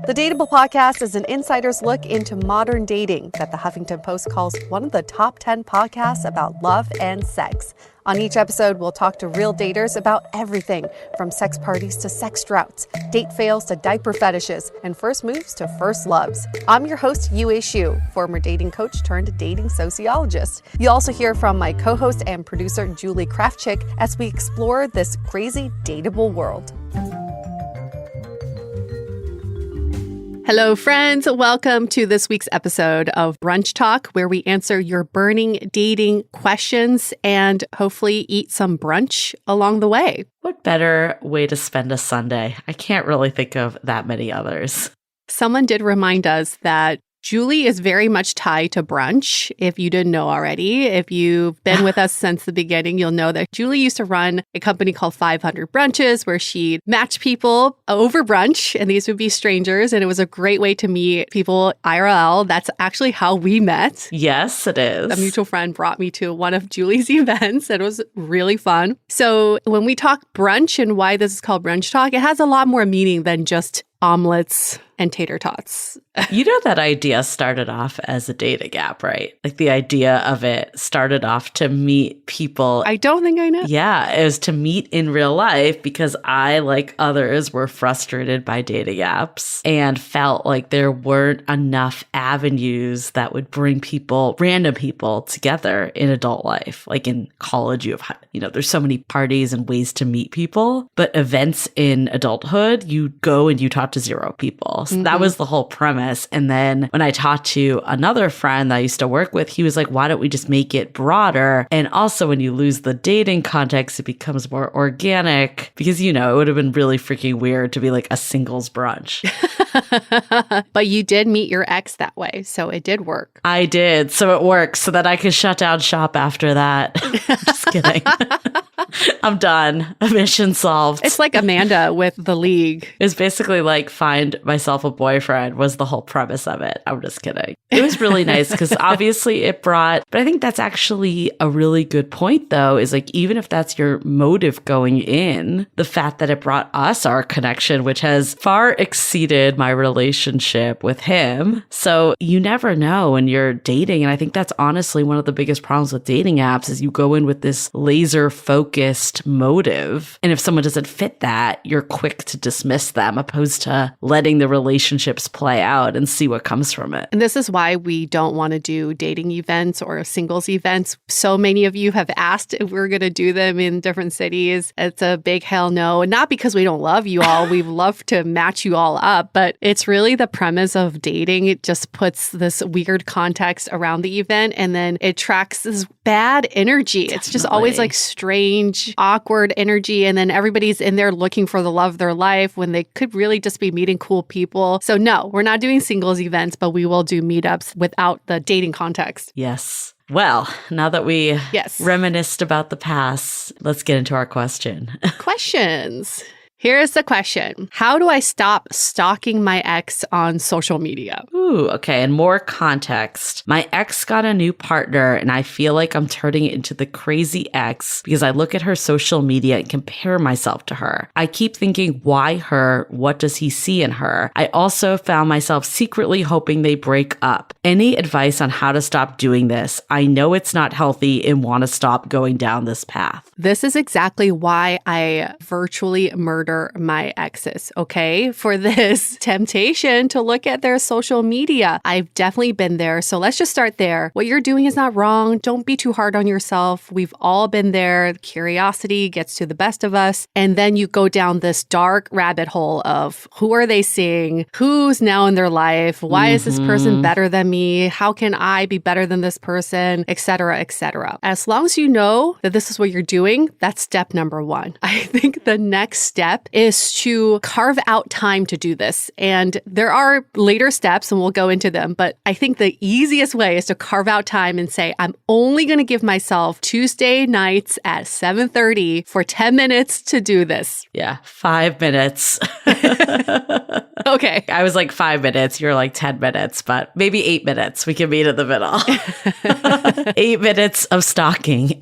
The DATEABLE podcast is an insider's look into modern dating that the Huffington Post calls one of the top 10 podcasts about love and sex. On each episode, we'll talk to real daters about everything from sex parties to sex droughts, date fails to diaper fetishes, and first moves to first loves. I'm your host, Yue Xu, former dating coach turned dating sociologist. You'll also hear from my co-host and producer, Julie Krafchick, as we explore this crazy dateable world. Hello, friends. Welcome to this week's episode of Brunch Talk, where we answer your burning dating questions and hopefully eat some brunch along the way. What better way to spend a Sunday? I can't really think of that many others. Someone did remind us that Julie is very much tied to brunch, if you didn't know already. If you've been with us since the beginning, you'll know that Julie used to run a company called 500 Brunches, where she'd match people over brunch, and these would be strangers, and it was a great way to meet people IRL. That's actually how we met. Yes, it is. A mutual friend brought me to one of Julie's events, and it was really fun. So when we talk brunch and why this is called Brunch Talk, it has a lot more meaning than just omelets and tater tots. You know, that idea started off as a dating app, right? Like the idea of it started off to meet people. I don't think I know. Yeah, it was to meet in real life because I, like others, were frustrated by dating apps and felt like there weren't enough avenues that would bring people, random people, together in adult life. Like in college, there's so many parties and ways to meet people, but events in adulthood, you go and you talk to zero people. So that was the whole premise. And then when I talked to another friend that I used to work with, he was like, why don't we just make it broader? And also when you lose the dating context, it becomes more organic because, it would have been really freaking weird to be like a singles brunch. But you did meet your ex that way. So it did work. I did. So it worked so that I could shut down shop after that. Just kidding. I'm done. Mission solved. It's like Amanda with The League. It's basically like find myself a boyfriend was the whole premise of it. I'm just kidding. It was really nice because obviously it brought, but I think that's actually a really good point though, is like, even if that's your motive going in, the fact that it brought us our connection, which has far exceeded my relationship with him. So you never know when you're dating. And I think that's honestly one of the biggest problems with dating apps is you go in with this laser focused motive. And if someone doesn't fit that, you're quick to dismiss them opposed to letting the relationships play out and see what comes from it. And this is why we don't want to do dating events or singles events. So many of you have asked if we're going to do them in different cities. It's a big hell no. And not because we don't love you all. We'd love to match you all up. But it's really the premise of dating. It just puts this weird context around the event. And then it tracks this bad energy. Definitely. It's just always like strange, awkward energy. And then everybody's in there looking for the love of their life when they could really just be meeting cool people. So no, we're not doing singles events, but we will do meetups without the dating context. Yes. Well, now that we reminisced about the past, let's get into our question. Questions. Here's the question. How do I stop stalking my ex on social media? Ooh, okay. And more context. My ex got a new partner and I feel like I'm turning it into the crazy ex because I look at her social media and compare myself to her. I keep thinking, why her? What does he see in her? I also found myself secretly hoping they break up. Any advice on how to stop doing this? I know it's not healthy and want to stop going down this path. This is exactly why I virtually murder my exes, okay? For this temptation to look at their social media. I've definitely been there. So let's just start there. What you're doing is not wrong. Don't be too hard on yourself. We've all been there. Curiosity gets to the best of us. And then you go down this dark rabbit hole of who are they seeing? Who's now in their life? Why is this person better than me? How can I be better than this person? Et cetera, et cetera. As long as you know that this is what you're doing, that's step number one. I think the next step is to carve out time to do this. And there are later steps and we'll go into them. But I think the easiest way is to carve out time and say, I'm only going to give myself Tuesday nights at 7:30 for 10 minutes to do this. Yeah, 5 minutes. Okay, Okay. I was like 5 minutes. You're like 10 minutes, but maybe 8 minutes. We can meet in the middle. 8 minutes of stalking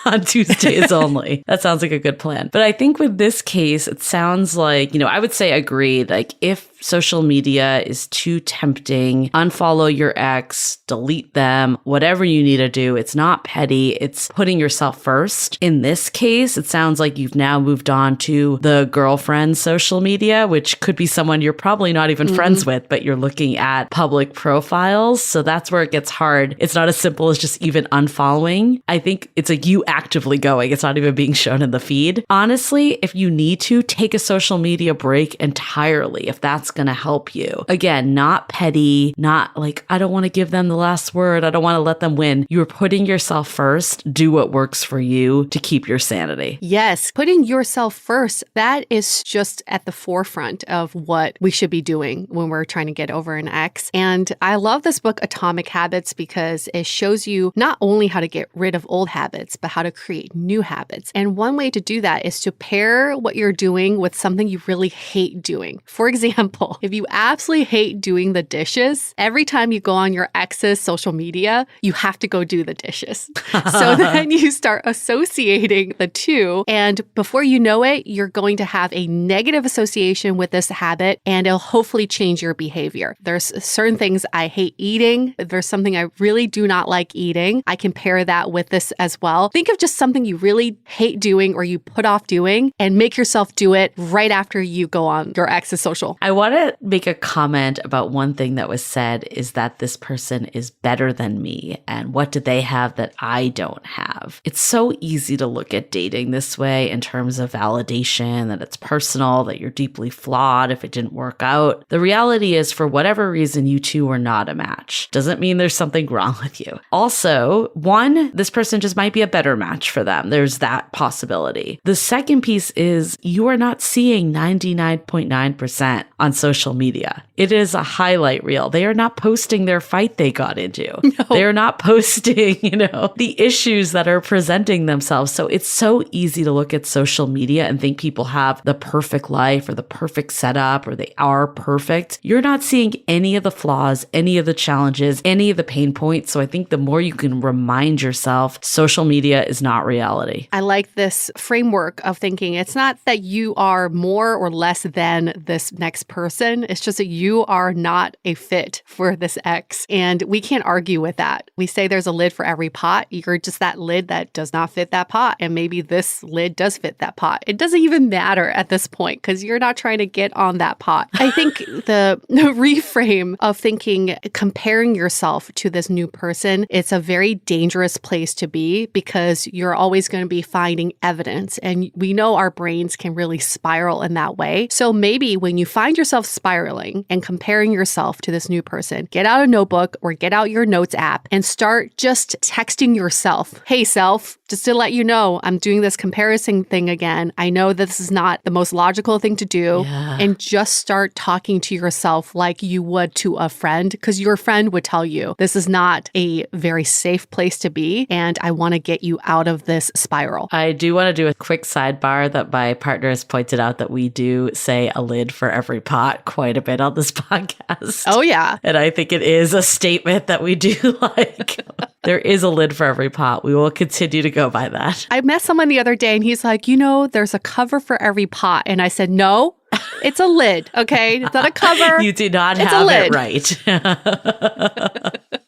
on Tuesdays only. That sounds like a good plan. But I think with this case, it sounds like, I would say agreed. Like if social media is too tempting, unfollow your ex, delete them, whatever you need to do. It's not petty. It's putting yourself first. In this case, it sounds like you've now moved on to the girlfriend social media, which could be someone you're probably not even friends with, but you're looking at public profiles. So that's where it gets hard. It's not as simple as just even unfollowing. I think it's like you actively going. It's not even being shown in the feed. Honestly, if you need to, take a social media break entirely if that's going to help you. Again, not petty, not like, I don't want to give them the last word. I don't want to let them win. You're putting yourself first. Do what works for you to keep your sanity. Yes, putting yourself first, that is just at the forefront of what we should be doing when we're trying to get over an ex. And I love this book, Atomic Habits, because it shows you not only how to get rid of old habits, but how to create new habits. And one way to do that is to pair what you're doing with something you really hate doing. For example, if you absolutely hate doing the dishes, every time you go on your ex's social media, you have to go do the dishes. So then you start associating the two. And before you know it, you're going to have a negative association with this habit, and it'll hopefully change your behavior. There's certain things I hate eating. If there's something I really do not like eating, I can pair that with this as well. Think of just something you really hate doing or you put off doing and make yourself do it right after you go on your ex's social. I want to make a comment about one thing that was said is that this person is better than me. And what do they have that I don't have? It's so easy to look at dating this way in terms of validation, that it's personal, that you're deeply flawed if it didn't work out. The reality is, for whatever reason, you two are not a match. Doesn't mean there's something wrong with you. Also, one, this person just might be a better match for them. There's that possibility. The second piece is you are not seeing 99.9% on social media. It is a highlight reel. They are not posting their fight they got into. No. They are not posting, the issues that are presenting themselves. So it's so easy to look at social media and think people have the perfect life or the perfect setup or they are perfect. You're not seeing any of the flaws, any of the challenges, any of the pain points. So I think the more you can remind yourself, social media is not reality. I like this framework of thinking it's not that you are more or less than this next person. It's just that you are not a fit for this ex. And we can't argue with that. We say there's a lid for every pot. You're just that lid that does not fit that pot. And maybe this lid does fit that pot. It doesn't even matter at this point because you're not trying to get on that pot. I think the reframe of thinking, comparing yourself to this new person, it's a very dangerous place to be because you're always going to be finding evidence. And we know our brains can really spiral in that way. So maybe when you find yourself spiraling and comparing yourself to this new person, get out a notebook or get out your notes app and start just texting yourself. Hey, self, just to let you know, I'm doing this comparison thing again. I know this is not the most logical thing to do. Yeah. And just start talking to yourself like you would to a friend, because your friend would tell you this is not a very safe place to be. And I want to get you out of this spiral. I do want to do a quick sidebar that my partner has pointed out that we do say a lid for every pot quite a bit on this podcast. Oh, yeah. And I think it is a statement that we do like. There is a lid for every pot. We will continue to go by that. I met someone the other day and he's like, there's a cover for every pot. And I said, no. It's a lid, okay? It's not a cover. You do not have it right.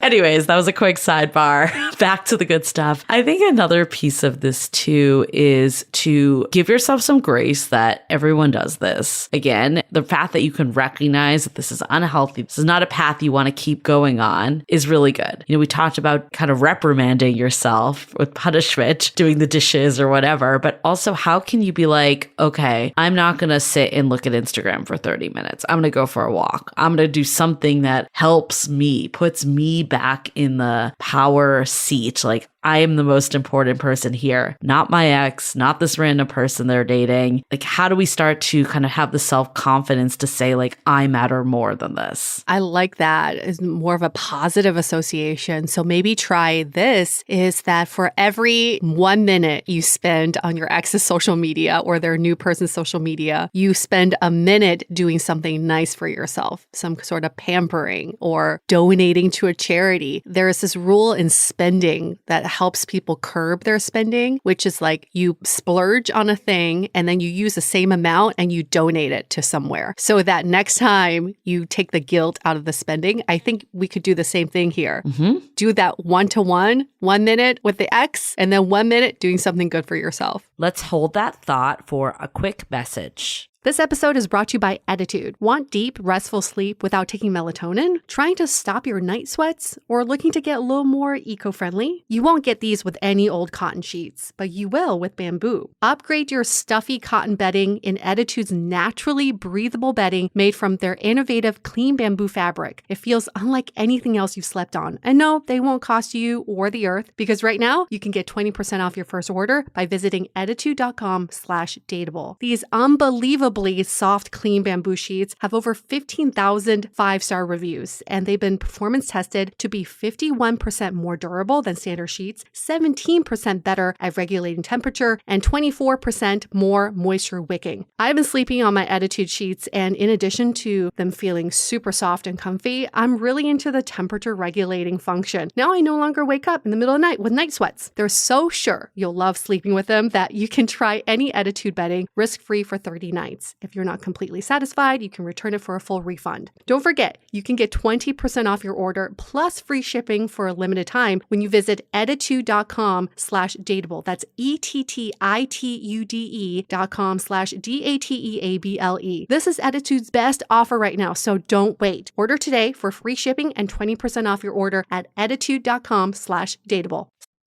Anyways, that was a quick sidebar. Back to the good stuff. I think another piece of this too is to give yourself some grace that everyone does this. Again, the fact that you can recognize that this is unhealthy, this is not a path you want to keep going on, is really good. We talked about kind of reprimanding yourself with punishment, doing the dishes or whatever, but also how can you be like, okay, I'm not going to sit and look at Instagram for 30 minutes. I'm going to go for a walk. I'm going to do something that helps me, puts me back in the power seat. Like, I am the most important person here, not my ex, not this random person they're dating. Like, how do we start to kind of have the self-confidence to say, like, I matter more than this? I like that. It's more of a positive association. So maybe try this is that for every 1 minute you spend on your ex's social media or their new person's social media, you spend a minute doing something nice for yourself, some sort of pampering or donating to a charity. There is this rule in spending that helps people curb their spending, which is like you splurge on a thing and then you use the same amount and you donate it to somewhere. So that next time you take the guilt out of the spending, I think we could do the same thing here. Do that 1-to-1, 1 minute with the ex, and then 1 minute doing something good for yourself. Let's hold that thought for a quick message. This episode is brought to you by Attitude. Want deep, restful sleep without taking melatonin? Trying to stop your night sweats? Or looking to get a little more eco-friendly? You won't get these with any old cotton sheets, but you will with bamboo. Upgrade your stuffy cotton bedding in Attitude's naturally breathable bedding made from their innovative clean bamboo fabric. It feels unlike anything else you've slept on. And no, they won't cost you or the earth, because right now you can get 20% off your first order by visiting attitude.com/dateable. These unbelievable soft, clean bamboo sheets have over 15,000 5-star reviews, and they've been performance tested to be 51% more durable than standard sheets, 17% better at regulating temperature, and 24% more moisture wicking. I've been sleeping on my Attitude sheets, and in addition to them feeling super soft and comfy, I'm really into the temperature regulating function. Now I no longer wake up in the middle of the night with night sweats. They're so sure you'll love sleeping with them that you can try any Attitude bedding risk-free for 30 nights. If you're not completely satisfied, you can return it for a full refund. Don't forget, you can get 20% off your order plus free shipping for a limited time when you visit attitude.com/dateable. That's ETTITUDE.com/DATEABLE. This is Attitude's best offer right now, so don't wait. Order today for free shipping and 20% off your order at attitude.com/dateable.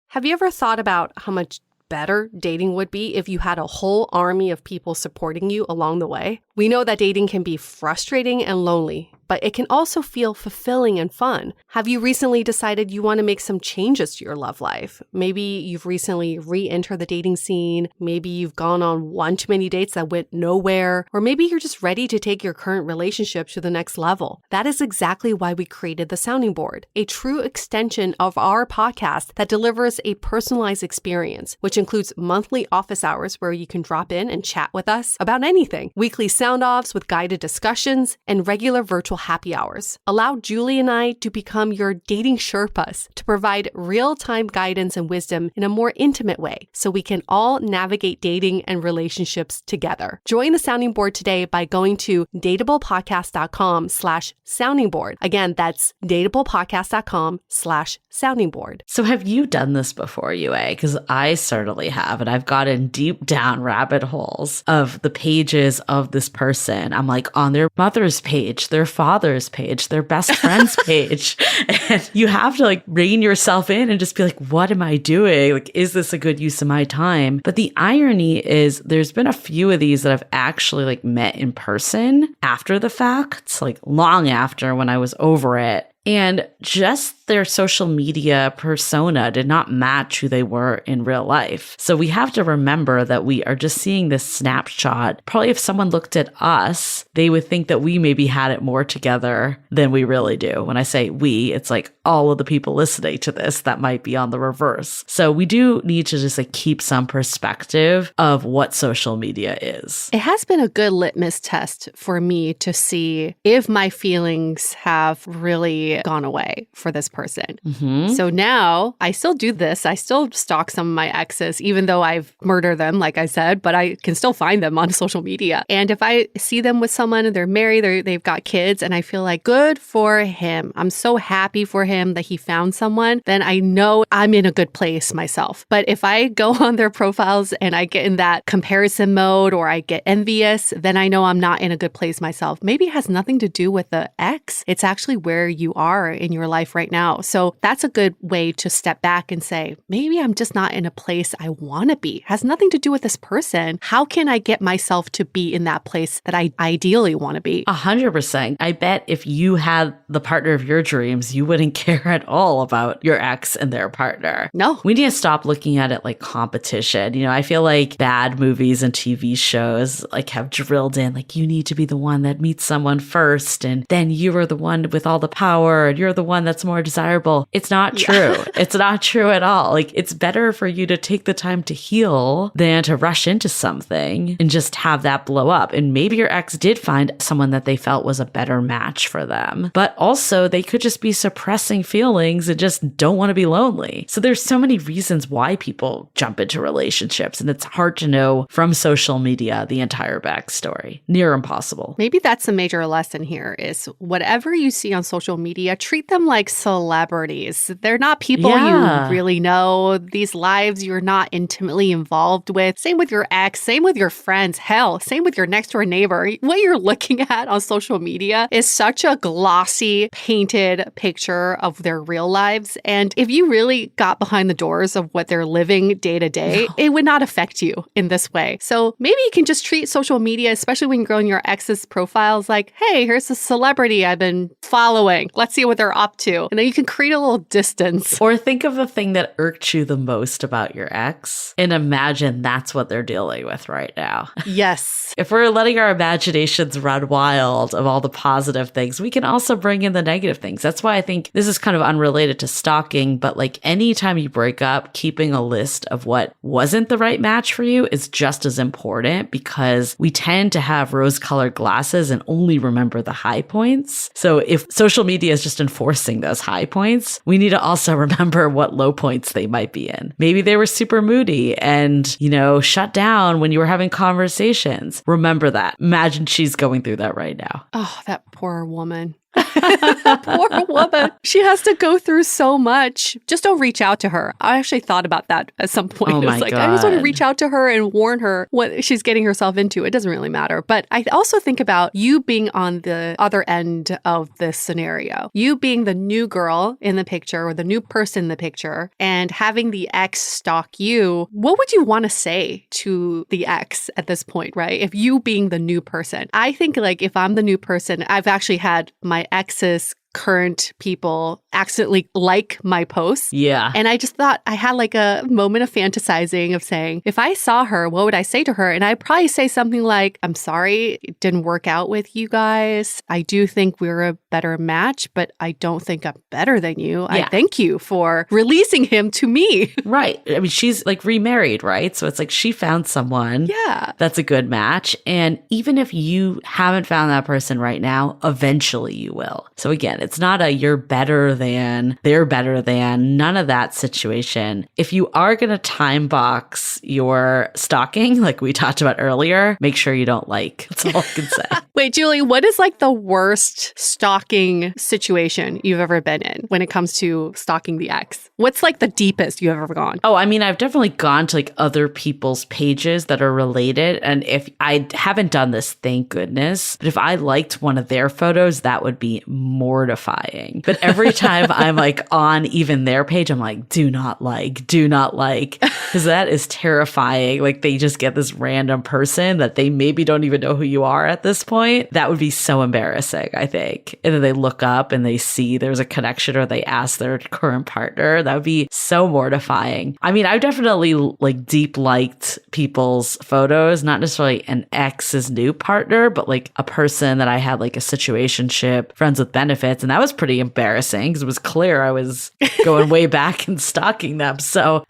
Have you ever thought about how much better dating would be if you had a whole army of people supporting you along the way? We know that dating can be frustrating and lonely, but it can also feel fulfilling and fun. Have you recently decided you want to make some changes to your love life? Maybe you've recently re-entered the dating scene. Maybe you've gone on one too many dates that went nowhere. Or maybe you're just ready to take your current relationship to the next level. That is exactly why we created the Sounding Board, a true extension of our podcast that delivers a personalized experience, which includes monthly office hours where you can drop in and chat with us about anything, weekly sound-offs with guided discussions, and regular virtual happy hours. Allow Julie and I to become your dating Sherpas to provide real-time guidance and wisdom in a more intimate way so we can all navigate dating and relationships together. Join the Sounding Board today by going to dateablepodcast.com/sounding board. Again, that's dateablepodcast.com/sounding board. So have you done this before, Yue? Because I certainly have, and I've gotten deep down rabbit holes of the pages of this person. I'm like on their mother's page, their father's page, their best friend's page. And you have to like rein yourself in and just be like, what am I doing? Like, is this a good use of my time? But the irony is there's been a few of these that I've actually like met in person after the fact, like long after when I was over it. And just their social media persona did not match who they were in real life. So we have to remember that we are just seeing this snapshot. Probably if someone looked at us, they would think that we maybe had it more together than we really do. When I say we, it's like all of the people listening to this that might be on the reverse. So we do need to just like keep some perspective of what social media is. It has been a good litmus test for me to see if my feelings have really gone away for this person. So now I still do this. I still stalk some of my exes, even though I've murdered them, like I said, but I can still find them on social media. And if I see them with someone and they're married, they've got kids, and I feel like good for him, I'm so happy for him that he found someone, then I know I'm in a good place myself. But if I go on their profiles and I get in that comparison mode or I get envious, then I know I'm not in a good place myself. Maybe it has nothing to do with the ex. It's actually where you are in your life right now. now. So that's a good way to step back and say, maybe I'm just not in a place I want to be. It has nothing to do with this person. How can I get myself to be in that place that I ideally want to be? 100%. I bet if you had the partner of your dreams, you wouldn't care at all about your ex and their partner. No. We need to stop looking at it like competition. I feel like bad movies and TV shows like have drilled in, like, you need to be the one that meets someone first, and then you are the one with all the power, and you're the one that's more desirable. It's not true. It's not true at all. Like, it's better for you to take the time to heal than to rush into something and just have that blow up. And maybe your ex did find someone that they felt was a better match for them, but also they could just be suppressing feelings and just don't want to be lonely. So there's so many reasons why people jump into relationships, and it's hard to know from social media the entire backstory. Near impossible. Maybe that's a major lesson here is whatever you see on social media, treat them like celebrities. They're not people you really know. These lives you're not intimately involved with. Same with your ex, same with your friends. Hell, same with your next door neighbor. What you're looking at on social media is such a glossy, painted picture of their real lives. And if you really got behind the doors of what they're living day to day, it would not affect you in this way. So maybe you can just treat social media, especially when you're going your ex's profiles, like, hey, here's a celebrity I've been following. Let's see what they're up to. And then you can create a little distance. Or think of the thing that irked you the most about your ex and imagine that's what they're dealing with right now. Yes. If we're letting our imaginations run wild of all the positive things, we can also bring in the negative things. That's why I think this is kind of unrelated to stalking, but like anytime you break up, keeping a list of what wasn't the right match for you is just as important, because we tend to have rose-colored glasses and only remember the high points. So if social media is just enforcing those high points, we need to also remember what low points they might be in. Maybe they were super moody and, shut down when you were having conversations. Remember that. Imagine she's going through that right now. Oh, that poor woman. Poor woman. She has to go through so much. Just don't reach out to her. I actually thought about that at some point. Oh my God. God. I just want to reach out to her and warn her what she's getting herself into. It doesn't really matter. But I also think about you being on the other end of this scenario. You being the new girl in the picture or the new person in the picture and having the ex stalk you. What would you want to say to the ex at this point, right? If you being the new person. I think like if I'm the new person, I've actually had my ex's current people accidentally like my posts. Yeah. And I just thought I had like a moment of fantasizing of saying, if I saw her, what would I say to her? And I'd probably say something like, I'm sorry, it didn't work out with you guys. I do think we're a better match, but I don't think I'm better than you. Yeah. I thank you for releasing him to me. Right. I mean, she's like remarried, right? So it's like she found someone that's a good match. And even if you haven't found that person right now, eventually you will. So again, it's not a you're better than, they're better than, none of that situation. If you are going to time box your stalking, like we talked about earlier, make sure you don't like. That's all I can say. Wait, Julie, what is like the worst stalking situation you've ever been in when it comes to stalking the ex? What's like the deepest you've ever gone? Oh, I mean, I've definitely gone to like other people's pages that are related. And if I haven't done this, thank goodness, but if I liked one of their photos, that would be mortifying. But every time I'm like on even their page, I'm like, do not like, because that is terrifying. Like they just get this random person that they maybe don't even know who you are at this point. That would be so embarrassing, I think. And then they look up and they see there's a connection or they ask their current partner. That would be so mortifying. I mean, I've definitely like deep liked people's photos, not necessarily an ex's new partner, but like a person that I had like a situationship, friends with benefits. And that was pretty embarrassing because it was clear I was going way back and stalking them. So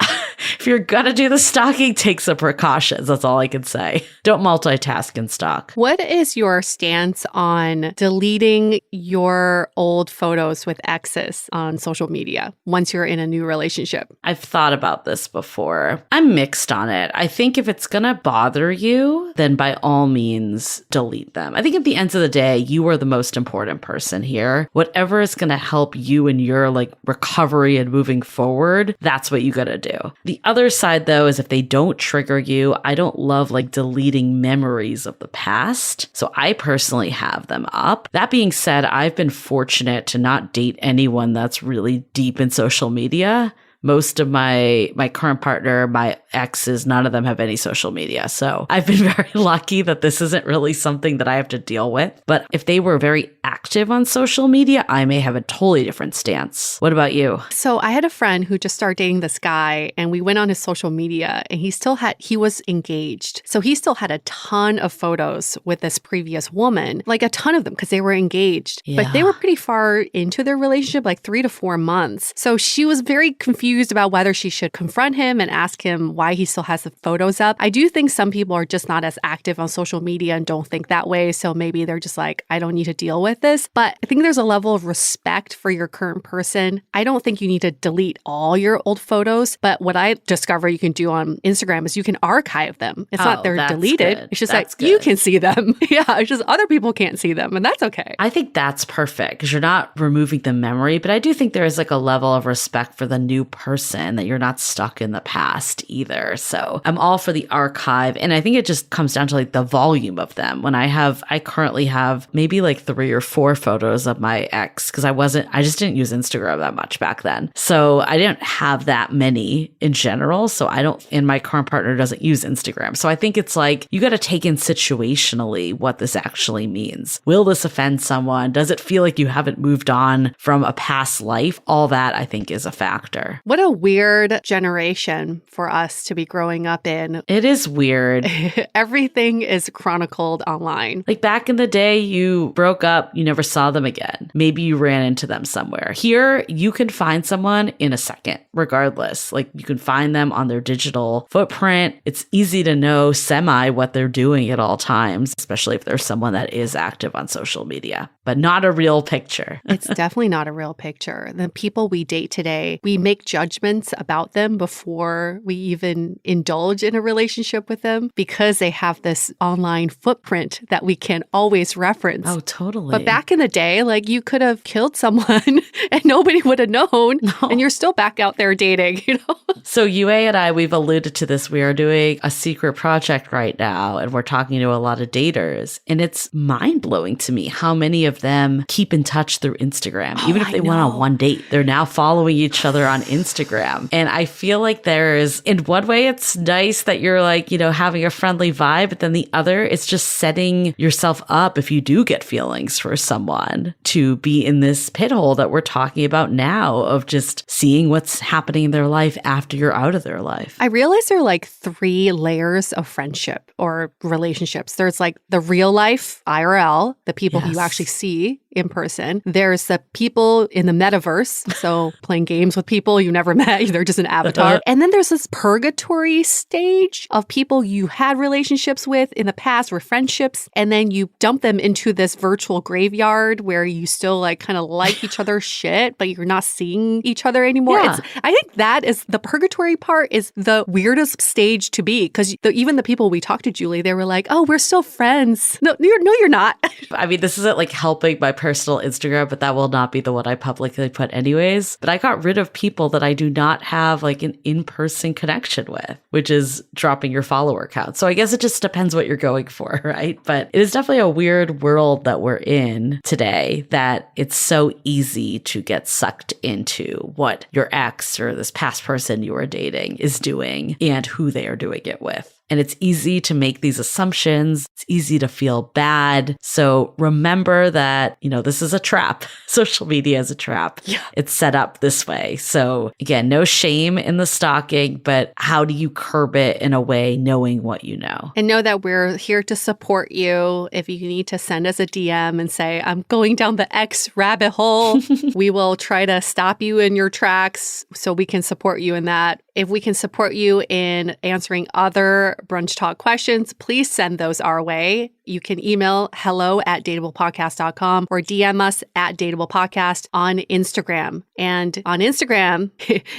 if you're going to do the stalking, take some precautions. That's all I can say. Don't multitask and stalk. What is your stance on deleting your old photos with exes on social media once you're in a new relationship? I've thought about this before. I'm mixed on it. I think if it's going to bother you, then by all means, delete them. I think at the end of the day, you are the most important person here. What whatever is going to help you in your like recovery and moving forward, that's what you got to do. The other side though is if they don't trigger you, I don't love like deleting memories of the past. So I personally have them up. That being said, I've been fortunate to not date anyone that's really deep in social media. Most of my current partner, my exes, none of them have any social media. So I've been very lucky that this isn't really something that I have to deal with. But if they were very active on social media, I may have a totally different stance. What about you? So I had a friend who just started dating this guy and we went on his social media and he was engaged. So he still had a ton of photos with this previous woman, like a ton of them because they were engaged. Yeah. But they were pretty far into their relationship, like 3 to 4 months. So she was very confused about whether she should confront him and ask him why he still has the photos up. I do think some people are just not as active on social media and don't think that way. So maybe they're just like, I don't need to deal with this. But I think there's a level of respect for your current person. I don't think you need to delete all your old photos. But what I discovered you can do on Instagram is you can archive them. It's not they're deleted. Good. It's just that's like good. you can see them. Yeah, it's just other people can't see them. And that's okay. I think that's perfect because you're not removing the memory. But I do think there is like a level of respect for the new person, that you're not stuck in the past either. So I'm all for the archive. And I think it just comes down to like the volume of them. When I currently have maybe like 3 or 4 photos of my ex because I just didn't use Instagram that much back then. So I didn't have that many in general. So and my current partner doesn't use Instagram. So I think it's like, you got to take in situationally what this actually means. Will this offend someone? Does it feel like you haven't moved on from a past life? All that I think is a factor. What a weird generation for us to be growing up in. It is weird. Everything is chronicled online. Like back in the day, you broke up, you never saw them again. Maybe you ran into them somewhere. Here, you can find someone in a second, regardless. Like you can find them on their digital footprint. It's easy to know what they're doing at all times, especially if there's someone that is active on social media, but not a real picture. It's definitely not a real picture. The people we date today, we make judgments about them before we even indulge in a relationship with them because they have this online footprint that we can always reference. Oh, totally. But back in the day, like you could have killed someone and nobody would have known. No. And you're still back out there dating, you know? So Yue and I, we've alluded to this. We are doing a secret project right now and we're talking to a lot of daters. And it's mind-blowing to me how many of them keep in touch through Instagram. Even if they went on one date, they're now following each other on Instagram. And I feel like there's, in one way, it's nice that you're like, having a friendly vibe. But then the other, it's just setting yourself up if you do get feelings for someone to be in this pit hole that we're talking about now of just seeing what's happening in their life after you're out of their life. I realize there are like 3 layers of friendship or relationships. There's like the real life IRL, the people who you actually see in person. There's the people in the metaverse, so playing games with people you never met, they're just an avatar. And then there's this purgatory stage of people you had relationships with in the past, were friendships, and then you dump them into this virtual graveyard where you still like kind of like each other's shit, but you're not seeing each other anymore. Yeah. I think that is the purgatory part is the weirdest stage to be because even the people we talked to, Julie, they were like, oh, we're still friends. No, you're not. I mean, this isn't like helping my personal Instagram, but that will not be the one I publicly put anyways. But I got rid of people that I do not have like an in-person connection with, which is dropping your follower count. So I guess it just depends what you're going for, right? But it is definitely a weird world that we're in today that it's so easy to get sucked into what your ex or this past person you were dating is doing and who they are doing it with. And it's easy to make these assumptions. It's easy to feel bad. So remember that, this is a trap. Social media is a trap. Yeah. It's set up this way. So again, no shame in the stalking, but how do you curb it in a way knowing what you know? And know that we're here to support you. If you need to send us a DM and say, I'm going down the X rabbit hole, we will try to stop you in your tracks so we can support you in that. If we can support you in answering other Brunch Talk questions, please send those our way. You can email hello@dateablepodcast.com or DM us at dateablepodcast on Instagram. And on Instagram,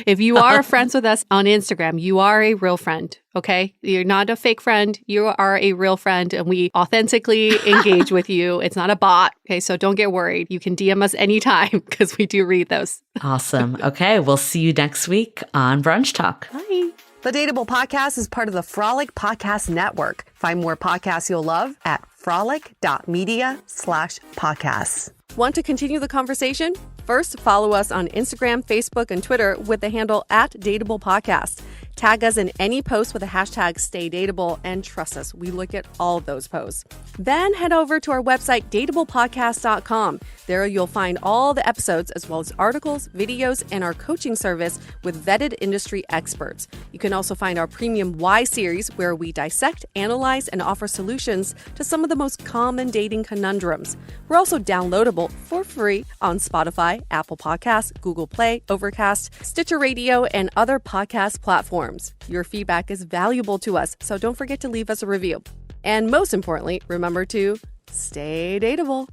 if you are friends with us on Instagram, you are a real friend. Okay. You're not a fake friend. You are a real friend and we authentically engage with you. It's not a bot. Okay. So don't get worried. You can DM us anytime because we do read those. Awesome. Okay. We'll see you next week on Brunch Talk. Bye. The Dateable Podcast is part of the Frolic Podcast Network. Find more podcasts you'll love at frolic.media/podcasts. Want to continue the conversation? First, follow us on Instagram, Facebook, and Twitter with the handle @DateablePodcast. Tag us in any post with the hashtag StayDateable, and trust us, we look at all of those posts. Then head over to our website, dateablepodcast.com. There you'll find all the episodes as well as articles, videos, and our coaching service with vetted industry experts. You can also find our premium Why series where we dissect, analyze, and offer solutions to some of the most common dating conundrums. We're also downloadable for free on Spotify, Apple Podcasts, Google Play, Overcast, Stitcher Radio, and other podcast platforms. Your feedback is valuable to us, so don't forget to leave us a review. And most importantly, remember to stay dateable.